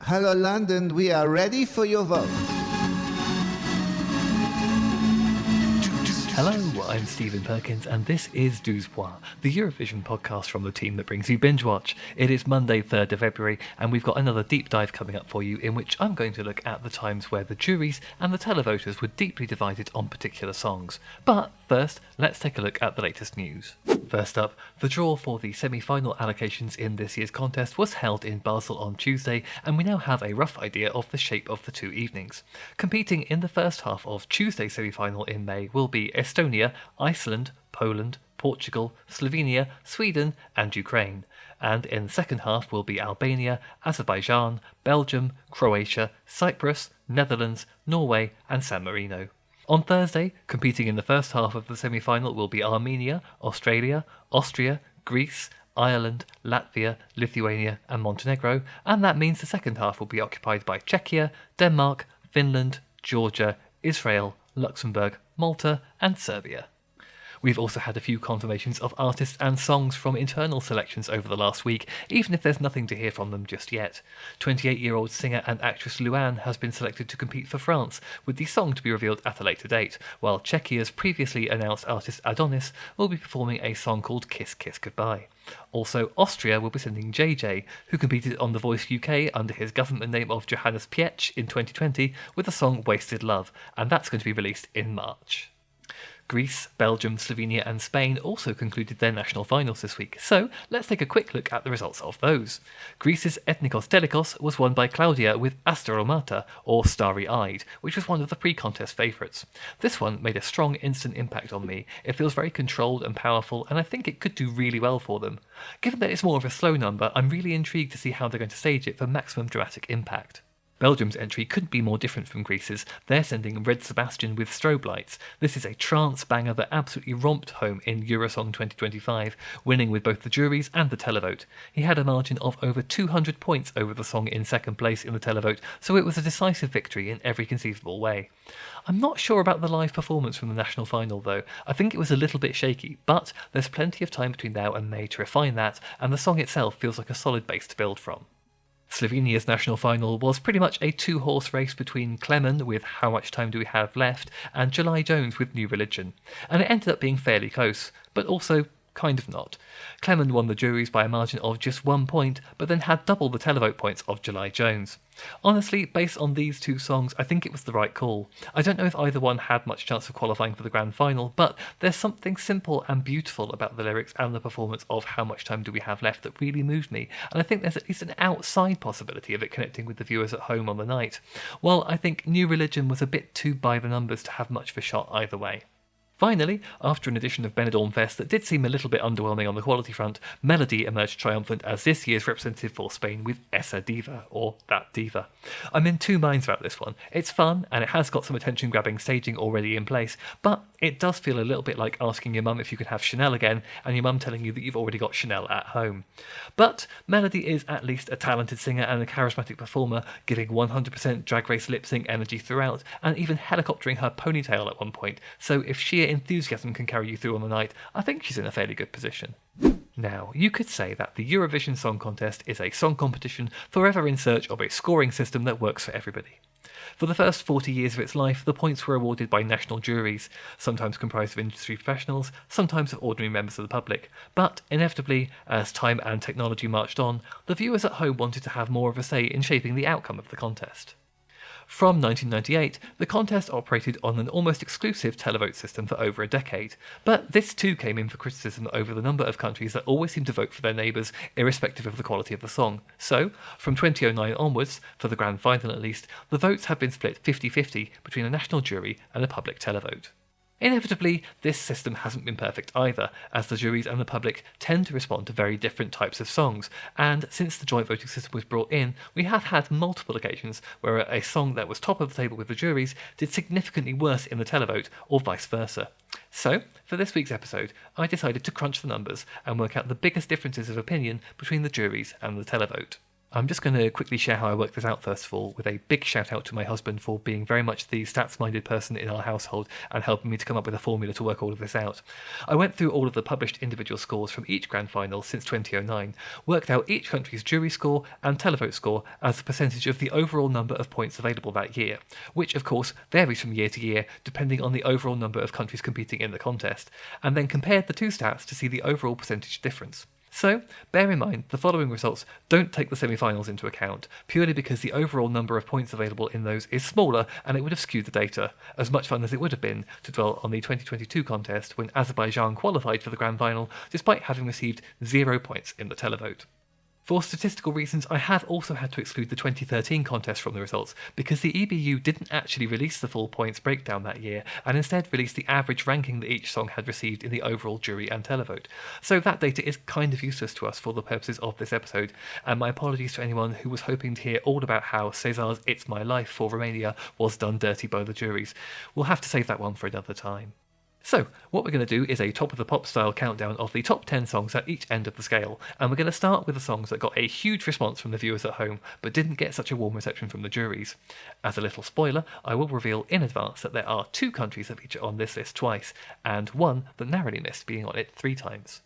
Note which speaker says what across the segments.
Speaker 1: Hello London, we are ready for your vote.
Speaker 2: Hello, I'm Steven Perkins, and this is Douze Points, the Eurovision podcast from the team that brings you Binge Watch. It is Monday, 3rd of February, and we've got another deep dive coming up for you in which I'm going to look at the times where the juries and the televoters were deeply divided on particular songs. But first, let's take a look at the latest news. First up, the draw for the semi-final allocations in this year's contest was held in Basel on Tuesday, and we now have a rough idea of the shape of the two evenings. Competing in the first half of Tuesday's semi-final in May will be Estonia, Iceland, Poland, Portugal, Slovenia, Sweden and Ukraine. And in the second half will be Albania, Azerbaijan, Belgium, Croatia, Cyprus, Netherlands, Norway and San Marino. On Thursday, competing in the first half of the semi-final will be Armenia, Australia, Austria, Greece, Ireland, Latvia, Lithuania and Montenegro, and that means the second half will be occupied by Czechia, Denmark, Finland, Georgia, Israel, Luxembourg, Malta and Serbia. We've also had a few confirmations of artists and songs from internal selections over the last week, even if there's nothing to hear from them just yet. 28-year-old singer and actress Luan has been selected to compete for France, with the song to be revealed at a later date, while Czechia's previously announced artist Adonis will be performing a song called Kiss Kiss Goodbye. Also, Austria will be sending JJ, who competed on The Voice UK under his government name of Johannes Pietsch in 2020, with the song Wasted Love, and that's going to be released in March. Greece, Belgium, Slovenia and Spain also concluded their national finals this week, so let's take a quick look at the results of those. Greece's Ethnikos Telikos was won by Claudia with Astaromata, or Starry Eyed, which was one of the pre-contest favourites. This one made a strong instant impact on me. It feels very controlled and powerful, and I think it could do really well for them. Given that it's more of a slow number, I'm really intrigued to see how they're going to stage it for maximum dramatic impact. Belgium's entry couldn't be more different from Greece's. They're sending Red Sebastian with Strobe Lights. This is a trance banger that absolutely romped home in Eurosong 2025, winning with both the juries and the televote. He had a margin of over 200 points over the song in second place in the televote, so it was a decisive victory in every conceivable way. I'm not sure about the live performance from the national final though. I think it was a little bit shaky, but there's plenty of time between now and May to refine that, and the song itself feels like a solid base to build from. Slovenia's national final was pretty much a two-horse race between Klemen with How Much Time Do We Have Left and July Jones with New Religion, and it ended up being fairly close, but also kind of not. Klemen won the juries by a margin of just 1 point, but then had double the televote points of July Jones. Honestly, based on these two songs, I think it was the right call. I don't know if either one had much chance of qualifying for the grand final, but there's something simple and beautiful about the lyrics and the performance of How Much Time Do We Have Left that really moved me, and I think there's at least an outside possibility of it connecting with the viewers at home on the night. While I think New Religion was a bit too by the numbers to have much of a shot either way. Finally, after an edition of Benidorm Fest that did seem a little bit underwhelming on the quality front, Melody emerged triumphant as this year's representative for Spain with Esa Diva, or That Diva. I'm in two minds about this one. It's fun, and it has got some attention-grabbing staging already in place, but it does feel a little bit like asking your mum if you can have Chanel again, and your mum telling you that you've already got Chanel at home. But Melody is at least a talented singer and a charismatic performer, giving 100% Drag Race lip-sync energy throughout, and even helicoptering her ponytail at one point, so if sheer enthusiasm can carry you through on the night, I think she's in a fairly good position. Now, you could say that the Eurovision Song Contest is a song competition forever in search of a scoring system that works for everybody. For the first 40 years of its life, the points were awarded by national juries, sometimes comprised of industry professionals, sometimes of ordinary members of the public. But inevitably, as time and technology marched on, the viewers at home wanted to have more of a say in shaping the outcome of the contest. From 1998, the contest operated on an almost exclusive televote system for over a decade, but this too came in for criticism over the number of countries that always seem to vote for their neighbours, irrespective of the quality of the song. So, from 2009 onwards, for the grand final at least, the votes have been split 50-50 between a national jury and a public televote. Inevitably, this system hasn't been perfect either, as the juries and the public tend to respond to very different types of songs, and since the joint voting system was brought in, we have had multiple occasions where a song that was top of the table with the juries did significantly worse in the televote, or vice versa. So, for this week's episode, I decided to crunch the numbers and work out the biggest differences of opinion between the juries and the televote. I'm just going to quickly share how I worked this out first of all, with a big shout out to my husband for being very much the stats-minded person in our household and helping me to come up with a formula to work all of this out. I went through all of the published individual scores from each grand final since 2009, worked out each country's jury score and televote score as a percentage of the overall number of points available that year, which of course varies from year to year depending on the overall number of countries competing in the contest, and then compared the two stats to see the overall percentage difference. So, bear in mind, the following results don't take the semi-finals into account, purely because the overall number of points available in those is smaller and it would have skewed the data. As much fun as it would have been to dwell on the 2022 contest when Azerbaijan qualified for the grand final despite having received 0 points in the televote. For statistical reasons, I have also had to exclude the 2013 contest from the results because the EBU didn't actually release the full points breakdown that year and instead released the average ranking that each song had received in the overall jury and televote. So that data is kind of useless to us for the purposes of this episode, and my apologies to anyone who was hoping to hear all about how Cesar's It's My Life for Romania was done dirty by the juries. We'll have to save that one for another time. So, what we're going to do is a top of the pop style countdown of the top 10 songs at each end of the scale, and we're going to start with the songs that got a huge response from the viewers at home, but didn't get such a warm reception from the juries. As a little spoiler, I will reveal in advance that there are 2 countries that feature on this list twice, and 1 that narrowly missed being on it 3 times.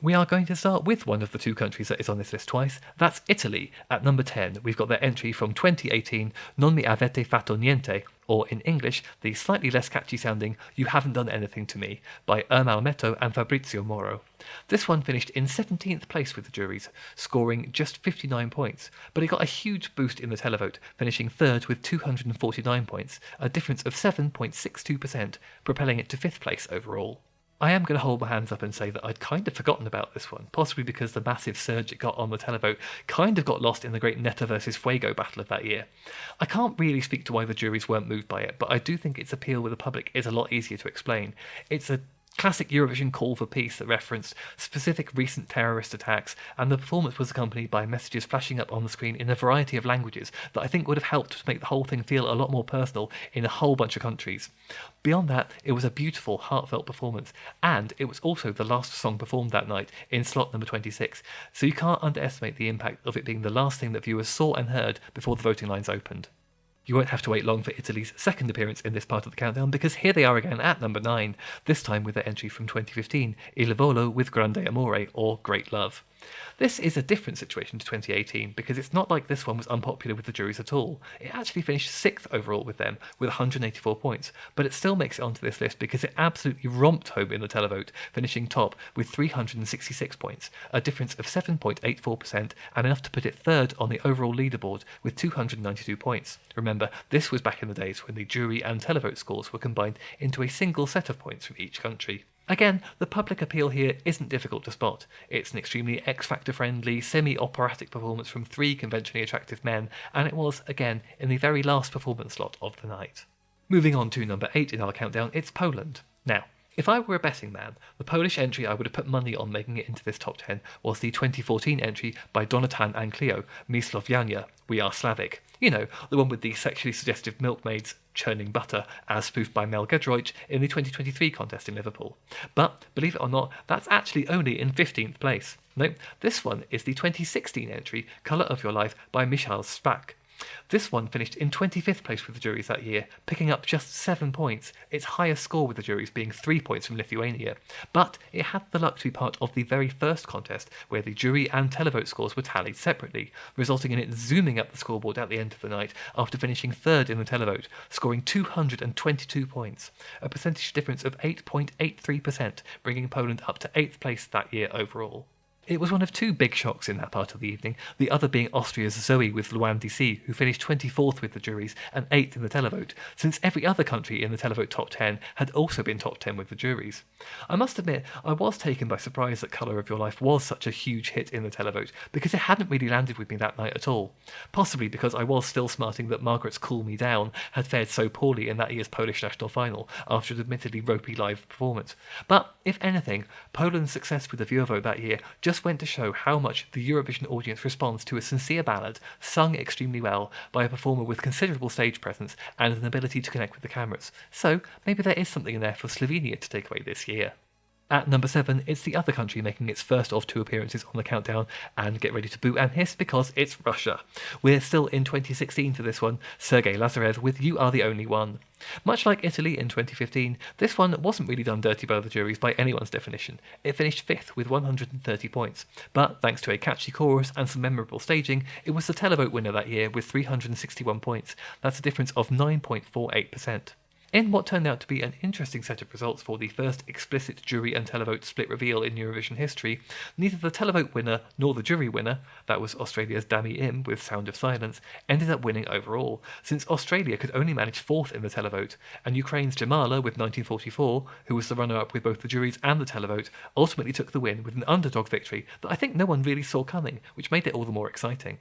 Speaker 2: We are going to start with one of the 2 countries that is on this list twice. That's Italy. At number 10, we've got their entry from 2018, Non mi avete fatto niente, or in English, the slightly less catchy sounding You Haven't Done Anything to Me, by Ermal Metto and Fabrizio Moro. This one finished in 17th place with the juries, scoring just 59 points, but it got a huge boost in the televote, finishing 3rd with 249 points, a difference of 7.62%, propelling it to 5th place overall. I am going to hold my hands up and say that I'd kind of forgotten about this one, possibly because the massive surge it got on the televote kind of got lost in the great Netta versus Fuego battle of that year. I can't really speak to why the juries weren't moved by it, but I do think its appeal with the public is a lot easier to explain. It's a classic Eurovision call for peace that referenced specific recent terrorist attacks, and the performance was accompanied by messages flashing up on the screen in a variety of languages that I think would have helped to make the whole thing feel a lot more personal in a whole bunch of countries. Beyond that, it was a beautiful, heartfelt performance, and it was also the last song performed that night in slot number 26, so you can't underestimate the impact of it being the last thing that viewers saw and heard before the voting lines opened. You won't have to wait long for Italy's second appearance in this part of the countdown, because here they are again at number 9, this time with their entry from 2015, Il Volo with Grande Amore, or Great Love. This is a different situation to 2018, because it's not like this one was unpopular with the juries at all. It actually finished 6th overall with them, with 184 points, but it still makes it onto this list because it absolutely romped home in the televote, finishing top with 366 points, a difference of 7.84%, and enough to put it 3rd on the overall leaderboard with 292 points. Remember, this was back in the days when the jury and televote scores were combined into a single set of points from each country. Again, the public appeal here isn't difficult to spot. It's an extremely X-Factor friendly, semi-operatic performance from 3 conventionally attractive men, and it was, again, in the very last performance slot of the night. Moving on to number 8 in our countdown, it's Poland. Now, if I were a betting man, the Polish entry I would have put money on making it into this top 10 was the 2014 entry by Donatan and Cleo, Mi Sloviania, We Are Slavic. You know, the one with the sexually suggestive milkmaids churning butter, as spoofed by Mel Gedroich in the 2023 contest in Liverpool. But, believe it or not, that's actually only in 15th place. No, this one is the 2016 entry, Colour of Your Life by Michal Sprak. This one finished in 25th place with the juries that year, picking up just 7 points, its highest score with the juries being 3 points from Lithuania. But it had the luck to be part of the very first contest, where the jury and televote scores were tallied separately, resulting in it zooming up the scoreboard at the end of the night after finishing 3rd in the televote, scoring 222 points, a percentage difference of 8.83%, bringing Poland up to 8th place that year overall. It was one of 2 big shocks in that part of the evening, the other being Austria's Zoe with Luan DC, who finished 24th with the juries and 8th in the televote, since every other country in the televote top 10 had also been top 10 with the juries. I must admit, I was taken by surprise that Colour of Your Life was such a huge hit in the televote, because it hadn't really landed with me that night at all. Possibly because I was still smarting that Margaret's Cool Me Down had fared so poorly in that year's Polish national final after an admittedly ropey live performance. But, if anything, Poland's success with the viewer vote that year just went to show how much the Eurovision audience responds to a sincere ballad sung extremely well by a performer with considerable stage presence and an ability to connect with the cameras. So maybe there is something in there for Slovenia to take away this year. At number 7, it's the other country making its first of 2 appearances on the countdown, and get ready to boo and hiss because it's Russia. We're still in 2016 for this one, Sergei Lazarev with You Are the Only One. Much like Italy in 2015, this one wasn't really done dirty by the juries by anyone's definition. It finished 5th with 130 points, but thanks to a catchy chorus and some memorable staging, it was the televote winner that year with 361 points. That's a difference of 9.48%. In what turned out to be an interesting set of results for the first explicit jury and televote split reveal in Eurovision history, neither the televote winner nor the jury winner, that was Australia's Dami Im with Sound of Silence, ended up winning overall, since Australia could only manage 4th in the televote, and Ukraine's Jamala with 1944, who was the runner-up with both the juries and the televote, ultimately took the win with an underdog victory that I think no one really saw coming, which made it all the more exciting.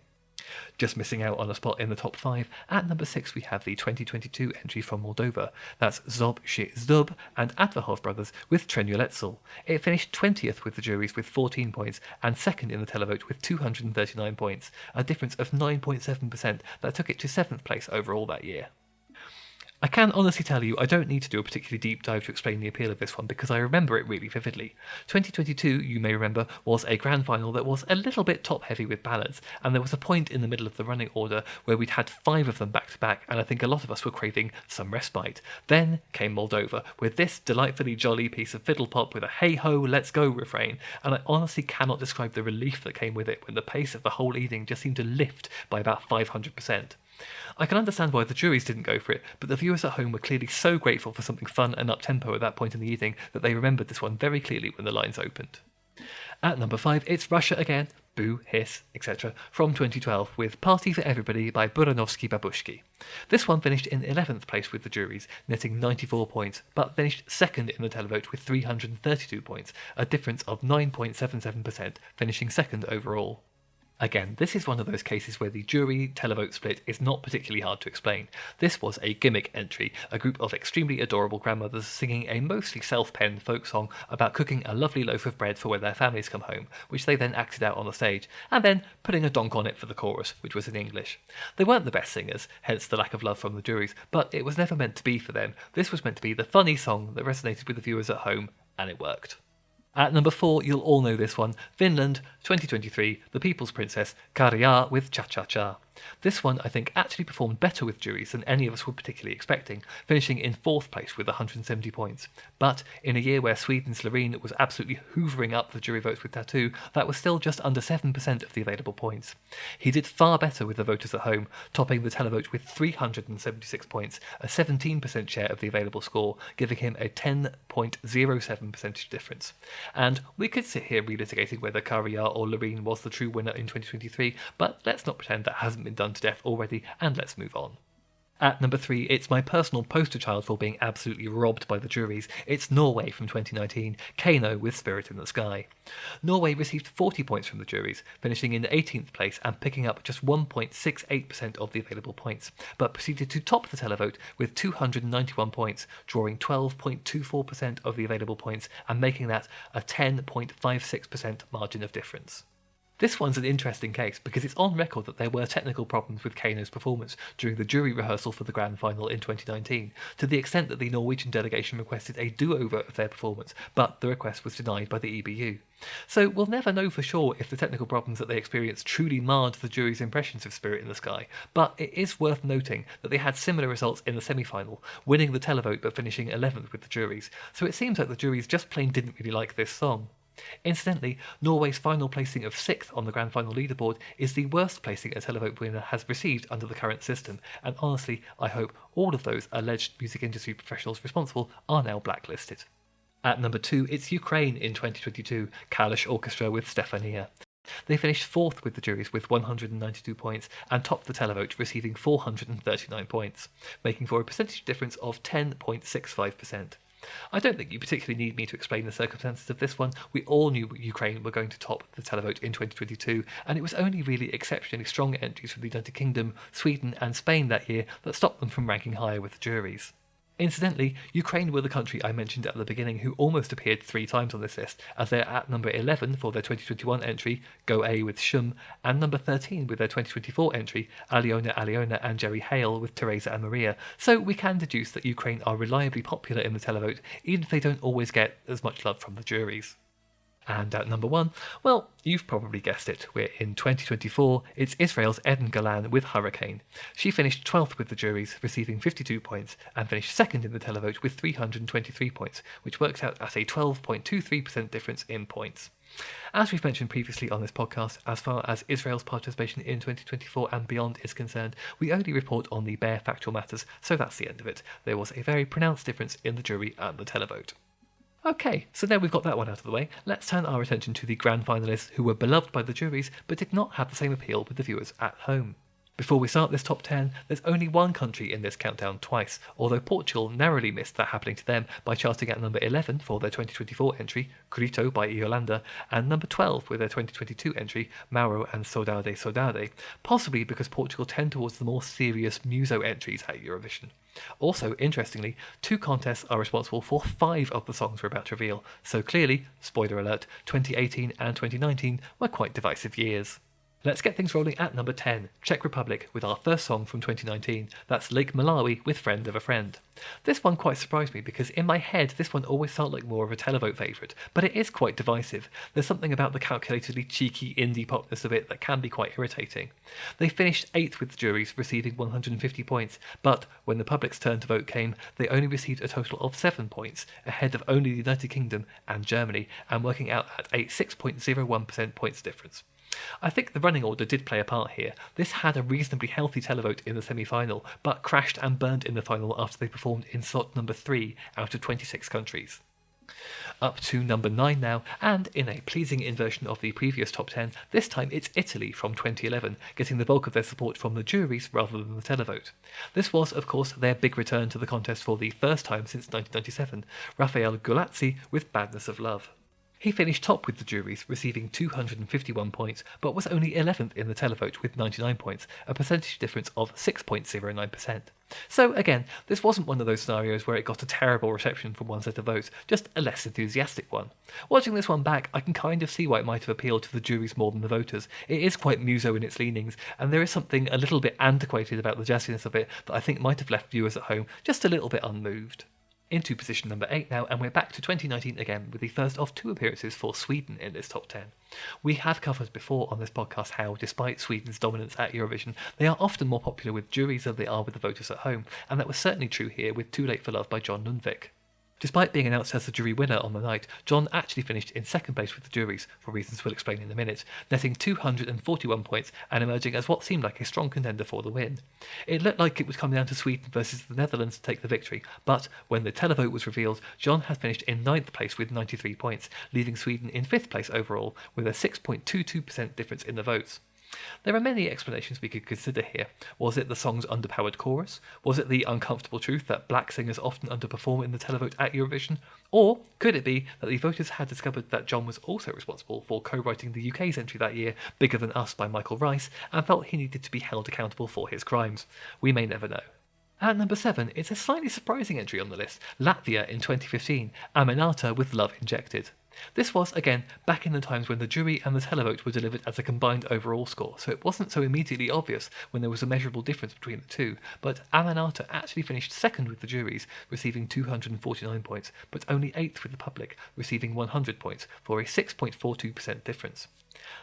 Speaker 2: Just missing out on a spot in the top 5, at number 6 we have the 2022 entry from Moldova. That's Zob Shi Zdub and Advahov brothers with Trenuletzel. It finished 20th with the juries with 14 points and 2nd in the televote with 239 points, a difference of 9.7% that took it to 7th place overall that year. I can honestly tell you I don't need to do a particularly deep dive to explain the appeal of this one because I remember it really vividly. 2022, you may remember, was a grand final that was a little bit top heavy with ballads, and there was a point in the middle of the running order where we'd had 5 of them back to back, and I think a lot of us were craving some respite. Then came Moldova with this delightfully jolly piece of fiddle pop with a hey ho let's go refrain, and I honestly cannot describe the relief that came with it when the pace of the whole evening just seemed to lift by about 500%. I can understand why the juries didn't go for it, but the viewers at home were clearly so grateful for something fun and up-tempo at that point in the evening that they remembered this one very clearly when the lines opened. At number 5, it's Russia again, boo, hiss, etc., from 2012 with Party for Everybody by Buranovsky Babushki. This one finished in 11th place with the juries, netting 94 points, but finished 2nd in the televote with 332 points, a difference of 9.77%, finishing 2nd overall. Again, this is one of those cases where the jury-televote split is not particularly hard to explain. This was a gimmick entry, a group of extremely adorable grandmothers singing a mostly self-penned folk song about cooking a lovely loaf of bread for when their families come home, which they then acted out on the stage, and then putting a donk on it for the chorus, which was in English. They weren't the best singers, hence the lack of love from the juries, but it was never meant to be for them. This was meant to be the funny song that resonated with the viewers at home, and it worked. At number 4, you'll all know this one, Finland, 2023, The People's Princess, Karja with Cha Cha Cha. This one, I think, actually performed better with juries than any of us were particularly expecting, finishing in 4th place with 170 points. But in a year where Sweden's Loreen was absolutely hoovering up the jury votes with Tattoo, that was still just under 7% of the available points. He did far better with the voters at home, topping the televote with 376 points, a 17% share of the available score, giving him a 10.07 percentage difference. And we could sit here relitigating whether Karja or Loreen was the true winner in 2023, but let's not pretend that hasn't been done to death already, and let's move on. At number 3, it's my personal poster child for being absolutely robbed by the juries. It's Norway from 2019, Kano with Spirit in the Sky. Norway received 40 points from the juries, finishing in 18th place and picking up just 1.68% of the available points, but proceeded to top the televote with 291 points, drawing 12.24% of the available points and making that a 10.56% margin of difference. This one's an interesting case because it's on record that there were technical problems with Kano's performance during the jury rehearsal for the grand final in 2019, to the extent that the Norwegian delegation requested a do-over of their performance, but the request was denied by the EBU. So we'll never know for sure if the technical problems that they experienced truly marred the jury's impressions of Spirit in the Sky, but it is worth noting that they had similar results in the semi-final, winning the televote but finishing 11th with the juries, so it seems like the juries just plain didn't really like this song. Incidentally, Norway's final placing of 6th on the grand final leaderboard is the worst placing a televote winner has received under the current system, and honestly, I hope all of those alleged music industry professionals responsible are now blacklisted. At number 2, it's Ukraine in 2022, Kalish Orchestra with Stefania. They finished 4th with the juries with 192 points and topped the televote, receiving 439 points, making for a percentage difference of 10.65%. I don't think you particularly need me to explain the circumstances of this one. We all knew Ukraine were going to top the televote in 2022, and it was only really exceptionally strong entries from the United Kingdom, Sweden and Spain that year that stopped them from ranking higher with the juries. Incidentally, Ukraine were the country I mentioned at the beginning who almost appeared 3 times on this list, as they're at number 11 for their 2021 entry, Go A with Shum, and number 13 with their 2024 entry, Aliona and Jerry Hale with Teresa and Maria, so we can deduce that Ukraine are reliably popular in the televote, even if they don't always get as much love from the juries. And at number 1, well, you've probably guessed it, we're in 2024, it's Israel's Eden Galan with Hurricane. She finished 12th with the juries, receiving 52 points, and finished 2nd in the televote with 323 points, which works out at a 12.23% difference in points. As we've mentioned previously on this podcast, as far as Israel's participation in 2024 and beyond is concerned, we only report on the bare factual matters, so that's the end of it. There was a very pronounced difference in the jury and the televote. Okay, so now we've got that one out of the way, let's turn our attention to the grand finalists who were beloved by the juries but did not have the same appeal with the viewers at home. Before we start this top 10, there's only one country in this countdown twice, although Portugal narrowly missed that happening to them by charting at number 11 for their 2024 entry, Grito by Yolanda, and number 12 with their 2022 entry, Mauro and Saudade, possibly because Portugal tend towards the more serious muso entries at Eurovision. Also, interestingly, 2 contests are responsible for 5 of the songs we're about to reveal, so clearly, spoiler alert, 2018 and 2019 were quite divisive years. Let's get things rolling at number 10, Czech Republic, with our first song from 2019. That's Lake Malawi with Friend of a Friend. This one quite surprised me because in my head this one always felt like more of a televote favourite, but it is quite divisive. There's something about the calculatedly cheeky indie popness of it that can be quite irritating. They finished 8th with the juries, receiving 150 points, but when the public's turn to vote came, they only received a total of 7 points, ahead of only the United Kingdom and Germany, and working out at a 6.01% points difference. I think the running order did play a part here. This had a reasonably healthy televote in the semi-final, but crashed and burned in the final after they performed in slot number 3 out of 26 countries. Up to number 9 now, and in a pleasing inversion of the previous top 10, this time it's Italy from 2011, getting the bulk of their support from the juries rather than the televote. This was, of course, their big return to the contest for the first time since 1997, Raffaele Gulazzi with Badness of Love. He finished top with the juries, receiving 251 points, but was only 11th in the televote with 99 points, a percentage difference of 6.09%. So again, this wasn't one of those scenarios where it got a terrible reception from one set of votes, just a less enthusiastic one. Watching this one back, I can kind of see why it might have appealed to the juries more than the voters. It is quite muso in its leanings, and there is something a little bit antiquated about the jazziness of it that I think might have left viewers at home just a little bit unmoved. Into position number 8 now, and we're back to 2019 again with the first of 2 appearances for Sweden in this top 10. We have covered before on this podcast how, despite Sweden's dominance at Eurovision, they are often more popular with juries than they are with the voters at home, and that was certainly true here with Too Late for Love by John Lundvik. Despite being announced as the jury winner on the night, John actually finished in 2nd place with the juries, for reasons we'll explain in a minute, netting 241 points and emerging as what seemed like a strong contender for the win. It looked like it was coming down to Sweden versus the Netherlands to take the victory, but when the televote was revealed, John had finished in 9th place with 93 points, leaving Sweden in 5th place overall, with a 6.22% difference in the votes. There are many explanations we could consider here. Was it the song's underpowered chorus? Was it the uncomfortable truth that black singers often underperform in the televote at Eurovision? Or could it be that the voters had discovered that John was also responsible for co-writing the UK's entry that year, Bigger Than Us by Michael Rice, and felt he needed to be held accountable for his crimes? We may never know. At number 7, it's a slightly surprising entry on the list, Latvia in 2015, Aminata with Love Injected. This was, again, back in the times when the jury and the televote were delivered as a combined overall score, so it wasn't so immediately obvious when there was a measurable difference between the two, but Aminata actually finished 2nd with the juries, receiving 249 points, but only 8th with the public, receiving 100 points, for a 6.42% difference.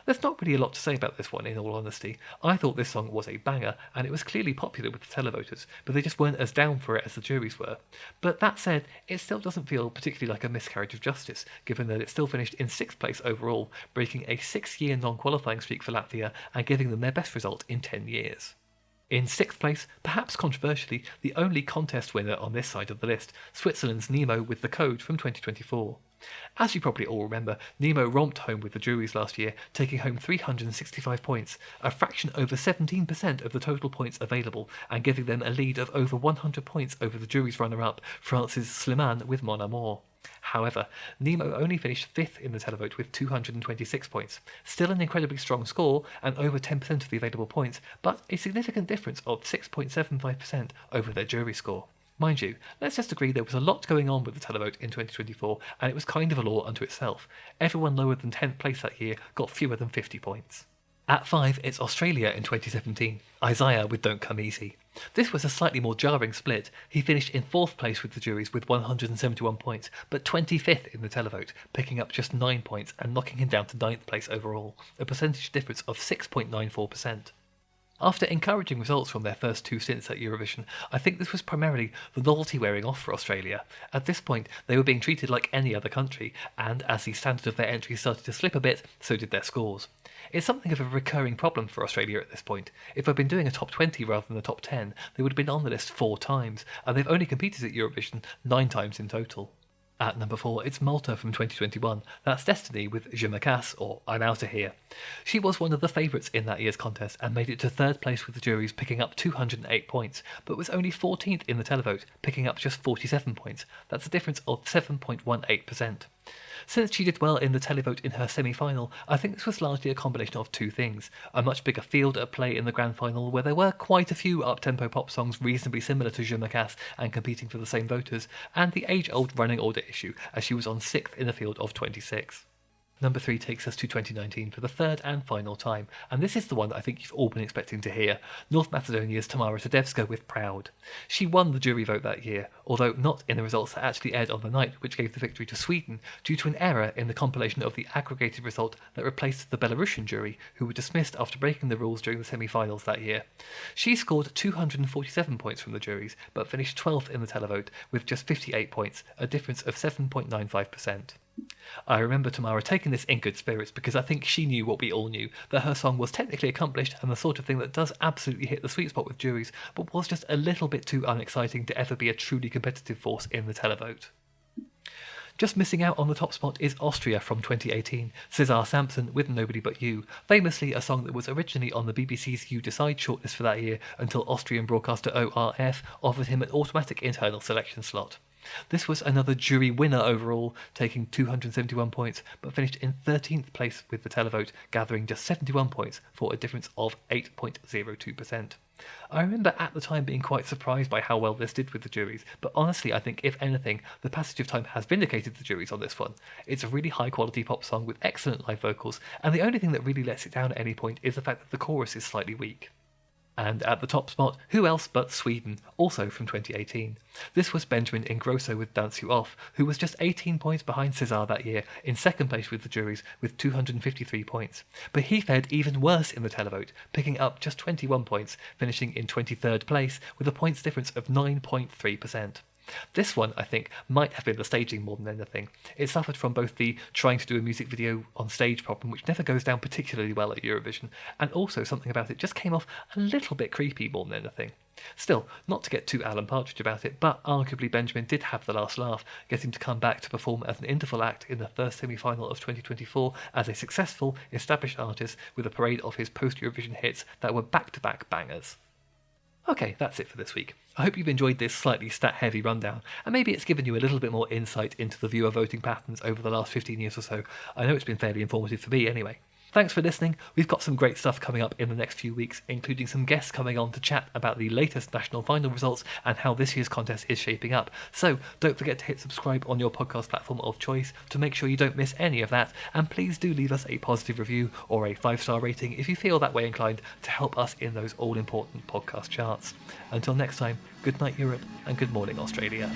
Speaker 2: There's not really a lot to say about this one, in all honesty. I thought this song was a banger, and it was clearly popular with the televoters, but they just weren't as down for it as the juries were. But that said, it still doesn't feel particularly like a miscarriage of justice, given that it still finished in 6th place overall, breaking a 6-year non-qualifying streak for Latvia and giving them their best result in 10 years. In 6th place, perhaps controversially, the only contest winner on this side of the list, Switzerland's Nemo with The Code from 2024. As you probably all remember, Nemo romped home with the juries last year, taking home 365 points, a fraction over 17% of the total points available, and giving them a lead of over 100 points over the jury's runner-up, France's Slimane with Mon Amour. However, Nemo only finished 5th in the televote with 226 points, still an incredibly strong score and over 10% of the available points, but a significant difference of 6.75% over their jury score. Mind you, let's just agree there was a lot going on with the televote in 2024, and it was kind of a law unto itself. Everyone lower than 10th place that year got fewer than 50 points. At 5, it's Australia in 2017, Isaiah with Don't Come Easy. This was a slightly more jarring split. He finished in 4th place with the juries with 171 points, but 25th in the televote, picking up just 9 points and knocking him down to 9th place overall, a percentage difference of 6.94%. After encouraging results from their first 2 stints at Eurovision, I think this was primarily the novelty wearing off for Australia. At this point, they were being treated like any other country, and as the standard of their entry started to slip a bit, so did their scores. It's something of a recurring problem for Australia at this point. If they'd been doing a top 20 rather than a top 10, they would have been on the list 4 times, and they've only competed at Eurovision 9 times in total. At number 4, it's Malta from 2021. That's Destiny with Je me casse, or I'm Outta Here. She was one of the favourites in that year's contest and made it to 3rd place with the juries, picking up 208 points, but was only 14th in the televote, picking up just 47 points. That's a difference of 7.18%. Since she did well in the televote in her semi-final, I think this was largely a combination of 2 things. A much bigger field at play in the grand final, where there were quite a few up-tempo pop songs reasonably similar to Je me casse and competing for the same voters, and the age-old running order issue, as she was on 6th in a field of 26. Number 3 takes us to 2019 for the 3rd and final time, and this is the one that I think you've all been expecting to hear, North Macedonia's Tamara Tedevska with Proud. She won the jury vote that year, although not in the results that actually aired on the night, which gave the victory to Sweden, due to an error in the compilation of the aggregated result that replaced the Belarusian jury, who were dismissed after breaking the rules during the semi-finals that year. She scored 247 points from the juries, but finished 12th in the televote with just 58 points, a difference of 7.95%. I remember Tamara taking this in good spirits because I think she knew what we all knew, that her song was technically accomplished and the sort of thing that does absolutely hit the sweet spot with juries, but was just a little bit too unexciting to ever be a truly competitive force in the televote. Just missing out on the top spot is Austria from 2018, Cesar Sampson with Nobody But You, famously a song that was originally on the BBC's You Decide shortlist for that year until Austrian broadcaster ORF offered him an automatic internal selection slot. This was another jury winner overall, taking 271 points, but finished in 13th place with the televote, gathering just 71 points for a difference of 8.02%. I remember at the time being quite surprised by how well this did with the juries, but honestly I think, if anything, the passage of time has vindicated the juries on this one. It's a really high quality pop song with excellent live vocals, and the only thing that really lets it down at any point is the fact that the chorus is slightly weak. And at the top spot, who else but Sweden, also from 2018. This was Benjamin Ingrosso with Dance You Off, who was just 18 points behind Cesar that year, in 2nd place with the juries with 253 points. But he fared even worse in the televote, picking up just 21 points, finishing in 23rd place with a points difference of 9.3%. This one, I think, might have been the staging more than anything. It suffered from both the trying to do a music video on stage problem, which never goes down particularly well at Eurovision, and also something about it just came off a little bit creepy more than anything. Still, not to get too Alan Partridge about it, but arguably Benjamin did have the last laugh, getting to come back to perform as an interval act in the first semi-final of 2024 as a successful, established artist with a parade of his post-Eurovision hits that were back-to-back bangers. Okay, that's it for this week. I hope you've enjoyed this slightly stat-heavy rundown, and maybe it's given you a little bit more insight into the viewer voting patterns over the last 15 years or so. I know it's been fairly informative for me anyway. Thanks for listening. We've got some great stuff coming up in the next few weeks, including some guests coming on to chat about the latest national final results and how this year's contest is shaping up. So don't forget to hit subscribe on your podcast platform of choice to make sure you don't miss any of that, and please do leave us a positive review or a 5-star rating if you feel that way inclined to help us in those all-important podcast charts. Until next time, good night Europe and good morning Australia.